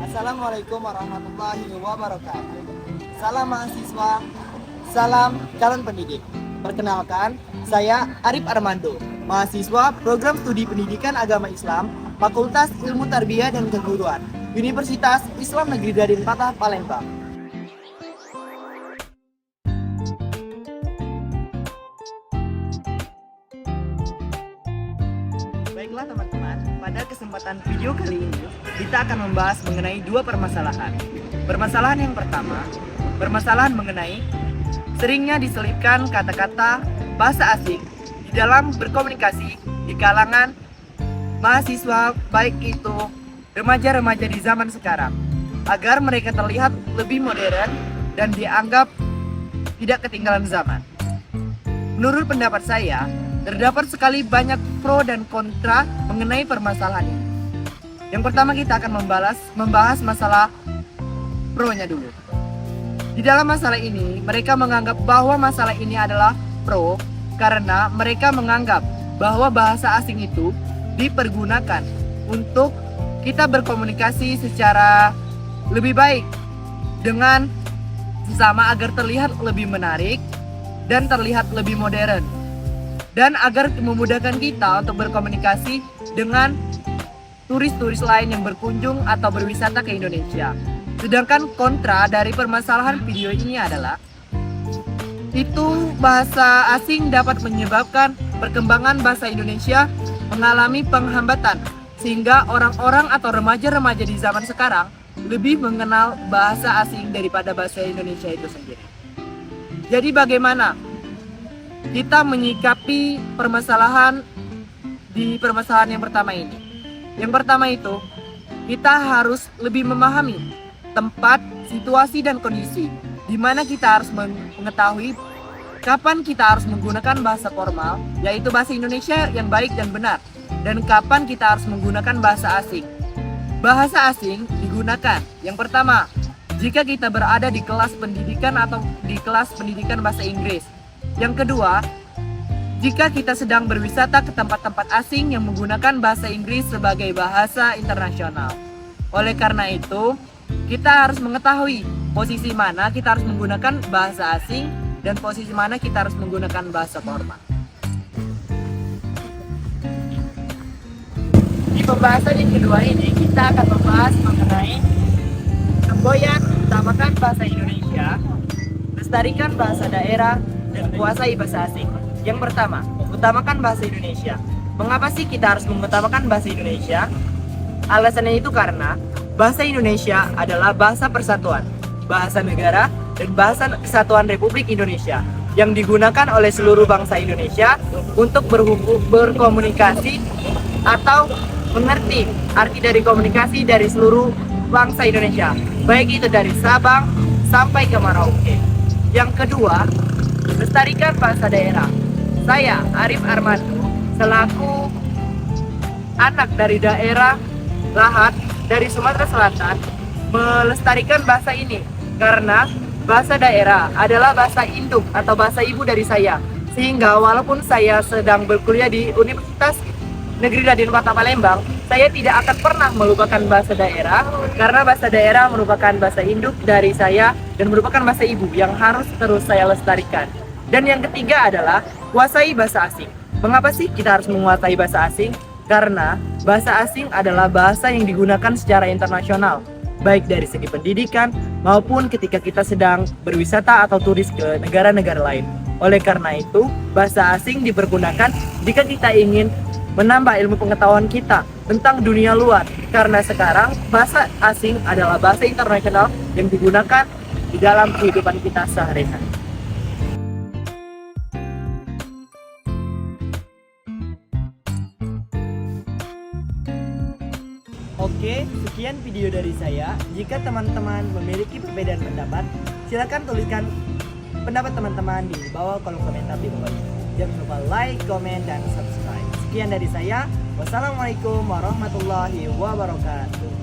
Assalamualaikum warahmatullahi wabarakatuh. Salam mahasiswa, salam calon pendidik. Perkenalkan, saya Arif Armando, mahasiswa Program Studi Pendidikan Agama Islam, Fakultas Ilmu Tarbiyah dan Keguruan, Universitas Islam Negeri Radin Patah, Palembang. Baiklah teman-teman, pada kesempatan video kali ini kita akan membahas mengenai dua permasalahan. Permasalahan yang pertama, permasalahan mengenai seringnya diselipkan kata-kata bahasa asing di dalam berkomunikasi di kalangan mahasiswa, baik itu remaja-remaja di zaman sekarang, agar mereka terlihat lebih modern dan dianggap tidak ketinggalan zaman. Menurut pendapat saya, terdapat sekali banyak pro dan kontra mengenai permasalahan ini. Yang pertama kita akan membahas masalah pro-nya dulu. Di dalam masalah ini, mereka menganggap bahwa masalah ini adalah pro karena mereka menganggap bahwa bahasa asing itu dipergunakan untuk kita berkomunikasi secara lebih baik dengan sesama agar terlihat lebih menarik dan terlihat lebih modern, dan agar memudahkan kita untuk berkomunikasi dengan turis-turis lain yang berkunjung atau berwisata ke Indonesia. Sedangkan kontra dari permasalahan video ini adalah itu bahasa asing dapat menyebabkan perkembangan bahasa Indonesia mengalami penghambatan, sehingga orang-orang atau remaja-remaja di zaman sekarang lebih mengenal bahasa asing daripada bahasa Indonesia itu sendiri. Jadi bagaimana kita menyikapi permasalahan yang pertama ini? Yang pertama itu, kita harus lebih memahami tempat, situasi, dan kondisi di mana kita harus mengetahui kapan kita harus menggunakan bahasa formal, yaitu bahasa Indonesia yang baik dan benar, dan kapan kita harus menggunakan bahasa asing. Bahasa asing digunakan yang pertama jika kita berada di kelas pendidikan atau di kelas pendidikan bahasa Inggris. Yang kedua, jika kita sedang berwisata ke tempat-tempat asing yang menggunakan bahasa Inggris sebagai bahasa internasional. Oleh karena itu, kita harus mengetahui posisi mana kita harus menggunakan bahasa asing dan posisi mana kita harus menggunakan bahasa formal. Di pembahasan yang kedua ini, kita akan membahas mengenai semboyan, utamakan bahasa Indonesia, lestarikan bahasa daerah, dan kuasai bahasa asing. Yang pertama, utamakan bahasa Indonesia. Mengapa sih kita harus mengutamakan bahasa Indonesia? Alasannya itu karena bahasa Indonesia adalah bahasa persatuan, bahasa negara, dan bahasa kesatuan Republik Indonesia yang digunakan oleh seluruh bangsa Indonesia untuk berkomunikasi atau mengerti arti dari komunikasi dari seluruh bangsa Indonesia, baik itu dari Sabang sampai ke Merauke. Yang kedua, lestarikan bahasa daerah. Saya, Arif Armando, selaku anak dari daerah Lahat dari Sumatera Selatan, melestarikan bahasa ini karena bahasa daerah adalah bahasa induk atau bahasa ibu dari saya. Sehingga walaupun saya sedang berkuliah di Universitas Negeri Radin Patah, Palembang, saya tidak akan pernah melupakan bahasa daerah karena bahasa daerah merupakan bahasa induk dari saya dan merupakan bahasa ibu yang harus terus saya lestarikan. Dan yang ketiga adalah kuasai bahasa asing. Mengapa sih kita harus menguasai bahasa asing? Karena bahasa asing adalah bahasa yang digunakan secara internasional, baik dari segi pendidikan maupun ketika kita sedang berwisata atau turis ke negara-negara lain. Oleh karena itu, bahasa asing dipergunakan jika kita ingin menambah ilmu pengetahuan kita tentang dunia luar, karena sekarang bahasa asing adalah bahasa internasional yang digunakan di dalam kehidupan kita sehari-hari. Oke, sekian video dari saya. Jika teman-teman memiliki perbedaan pendapat, silakan tuliskan pendapat teman-teman di bawah kolom komentar di bawah ini. Jangan lupa like, komen, dan subscribe. Sekian dari saya. Wassalamualaikum warahmatullahi wabarakatuh.